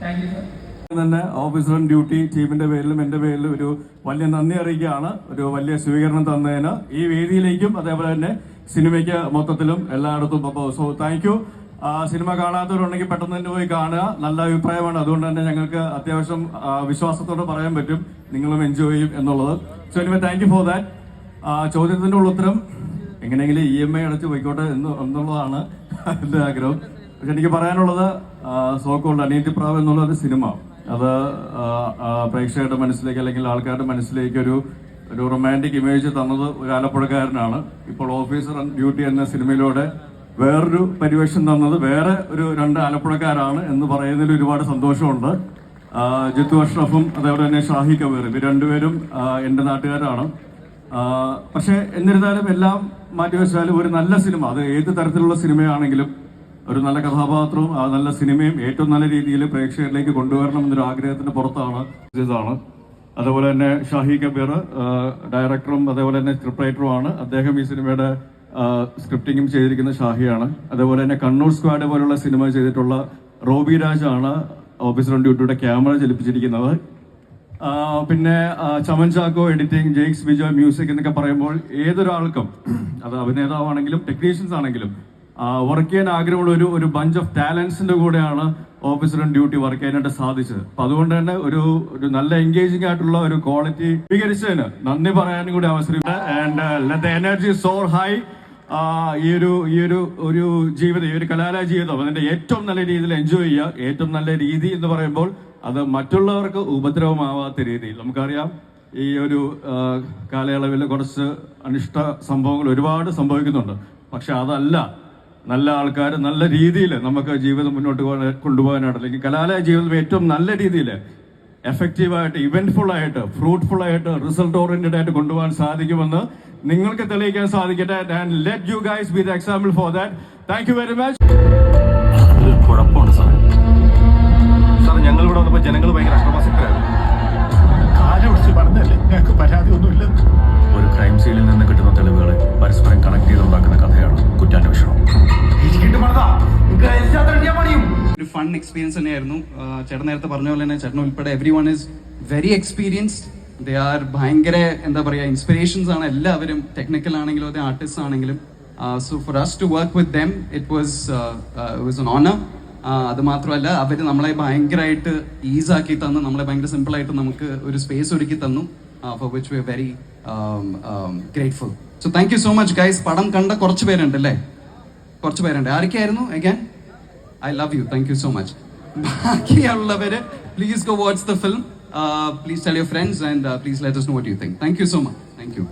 Thank you sir. തന്നെ officer on duty ടീമിന്റെ പേരിലും എന്റെ പേരിലും ഒരു വലിയ നന്ദി അറിയിക്കുകയാണ്. ഒരു വലിയ സ്വീകരണം തന്നതിന് ഈ വേദിയിലേക്കും അതേപോലെ തന്നെ സിനിമയ്ക്ക് മൊത്തത്തിലും എല്ലായിടത്തും. So thank you. സിനിമ കാണാത്തവരുണ്ടെങ്കിൽ പെട്ടെന്ന് തന്നെ പോയി കാണുക. നല്ല അഭിപ്രായമാണ്. അതുകൊണ്ട് തന്നെ ഞങ്ങൾക്ക് അത്യാവശ്യം വിശ്വാസത്തോടെ പറയാൻ പറ്റും നിങ്ങളും എൻജോയ് ചെയ്യും എന്നുള്ളത്. So anyway thank you for that. ചോദ്യത്തിന്റെ ഉത്തരം എങ്ങനെയെങ്കിലും EMI അടച്ച് പോയിക്കോട്ടെ എന്നുള്ളതാണ് എൻ്റെ ആഗ്രഹം. പക്ഷെ എനിക്ക് പറയാനുള്ളത് സോക്കോൾഡ് അനിയത്തിപ്രാവ് എന്നുള്ള ഒരു സിനിമ അത് പ്രേക്ഷകരുടെ മനസ്സിലേക്ക് അല്ലെങ്കിൽ ആൾക്കാരുടെ മനസ്സിലേക്ക് ഒരു റൊമാൻറ്റിക് ഇമേജ് തന്നത് ഒരു ആലപ്പുഴക്കാരനാണ്. ഇപ്പോൾ ഓഫീസർ ഓൺ ഡ്യൂട്ടി എന്ന സിനിമയിലൂടെ വേറൊരു പരിവേഷം തന്നത് വേറെ ഒരു 2 ആലപ്പുഴക്കാരാണ് എന്ന് പറയുന്നതിൽ ഒരുപാട് സന്തോഷമുണ്ട്. ജിത്തു അഷ്റഫും അതേപോലെ തന്നെ ഷാഹി കബീർ ഇവർ രണ്ടുപേരും എൻ്റെ നാട്ടുകാരാണ്. പക്ഷെ എന്നിരുന്നാലും എല്ലാം മാറ്റിവെച്ചാലും ഒരു നല്ല സിനിമ, അത് ഏത് തരത്തിലുള്ള സിനിമയാണെങ്കിലും ഒരു നല്ല കഥാപാത്രവും ആ നല്ല സിനിമയും ഏറ്റവും നല്ല രീതിയിൽ പ്രേക്ഷകരിലേക്ക് കൊണ്ടുവരണം എന്നൊരു ആഗ്രഹത്തിന്റെ പുറത്താണ് ഇതാണ്. അതുപോലെ തന്നെ ഷാഹി കബീർ ഡയറക്ടറും അതേപോലെ തന്നെ സ്ക്രിപ്റ്റ് റൈറ്ററുമാണ്. അദ്ദേഹം ഈ സിനിമയുടെ സ്ക്രിപ്റ്റിങ്ങും ചെയ്തിരിക്കുന്ന ഷാഹിയാണ്. അതേപോലെ തന്നെ കണ്ണൂർ സ്ക്വാഡ് പോലുള്ള സിനിമ ചെയ്തിട്ടുള്ള റോബി രാജാണ് ഓഫീസർ ഓൺ ഡ്യൂട്ടിയുടെ ക്യാമറ ചലിപ്പിച്ചിരിക്കുന്നത്. പിന്നെ ചമൻ ചാക്കോ എഡിറ്റിംഗ്, ജെയ്ക്സ് ബിജോയ് മ്യൂസിക് എന്നൊക്കെ പറയുമ്പോൾ ഏതൊരാൾക്കും അത് അഭിനേതാവാണെങ്കിലും ടെക്നീഷ്യൻസ് ആണെങ്കിലും വർക്ക് ചെയ്യാൻ ആഗ്രഹമുള്ള ഒരു ബഞ്ച് ഓഫ് ടാലൻസിന്റെ കൂടെയാണ് ഓഫീസർ ഓൺ ഡ്യൂട്ടി വർക്ക് ചെയ്യാനായിട്ട് സാധിച്ചത്. അപ്പൊ അതുകൊണ്ട് തന്നെ ഒരു നല്ല എൻഗേജിംഗ് ആയിട്ടുള്ള ഒരു ക്വാളിറ്റി സ്വീകരിച്ചതിന് നന്ദി പറയാനും കൂടി അവസരം. And the energy soar high. ഈ ഒരു ജീവിതം, ഈ ഒരു കലാലയ ജീവിതം അതിന്റെ ഏറ്റവും നല്ല രീതിയിൽ എൻജോയ് ചെയ്യുക. ഏറ്റവും നല്ല രീതി എന്ന് പറയുമ്പോൾ അത് മറ്റുള്ളവർക്ക് ഉപദ്രവമാവാത്ത രീതിയിൽ. നമുക്കറിയാം ഈ ഒരു കാലയളവിൽ കുറച്ച് അനിഷ്ട സംഭവങ്ങൾ ഒരുപാട് സംഭവിക്കുന്നുണ്ട്. പക്ഷെ അതല്ല, നല്ല ആൾക്കാർ നല്ല രീതിയിൽ നമുക്ക് ജീവിതം മുന്നോട്ട് കൊണ്ടുപോകാനായിട്ട് അല്ലെങ്കിൽ കലാലയ ജീവിതം ഏറ്റവും നല്ല രീതിയിൽ എഫക്റ്റീവായിട്ട്, ഇവന്റ്ഫുൾ ആയിട്ട്, ഫ്രൂട്ട്ഫുൾ ആയിട്ട്, റിസൾട്ട് ഓറിയന്റഡ് ആയിട്ട് കൊണ്ടുപോകാൻ സാധിക്കുമെന്ന് നിങ്ങൾക്ക് തെളിയിക്കാൻ സാധിക്കട്ടെ. And let you guys B the example for that. Thank you very much. കുഴപ്പമുണ്ട് സാർ. ഞങ്ങൾ ഇവിടെ വന്നപ്പോൾ ജനങ്ങൾ ഭയങ്കര അക്രമാസക്തരായിരുന്നു. കാര്യം വിളിച്ച് പറഞ്ഞല്ലേ, ഞങ്ങൾക്ക് പരാതി ഒന്നുമില്ല. ഒരു ക്രൈം സീനിൽ നിന്ന് കിട്ടുന്ന തെളിവുകളെ പരസ്പരം കണക്ട് ചെയ്തുണ്ടാക്കുന്ന കഥയാണ് കുറ്റാന്വേഷണം. ഒരു ഫൺ എക്സ്പീരിയൻസ് തന്നെയായിരുന്നു. ചേട്ടൻ നേരത്തെ പറഞ്ഞ പോലെ തന്നെ ചേട്ടൻ ഉൾപ്പെടെ everyone is very experienced. They are ഭയങ്കര എന്താ പറയുക ഇൻസ്പിറേഷൻസ് ആണ് എല്ലാവരും. ടെക്നിക്കൽ ആണെങ്കിലും അതെ ആർട്ടിസ്റ്റ് ആണെങ്കിലും. So for us to work with them it was an honor. അത് മാത്രമല്ല അവർ നമ്മളെ ഭയങ്കരമായിട്ട് ഈസാക്കി തന്നു, നമ്മളെ ഭയങ്കര സിമ്പിളായിട്ട് നമുക്ക് ഒരു സ്പേസ് ഒരുക്കി തന്നു. For which we are very grateful. So thank you so much guys. പടം കണ്ട കുറച്ച് പേരുണ്ട് അല്ലേ? കുറച്ച് പേരുണ്ട്. ആരൊക്കെയായിരുന്നു again? I love you. Thank you so much. ബാക്കിയുള്ളവര് please go watch the film. Please tell your friends and please let us know what you think. Thank you so much. Thank you.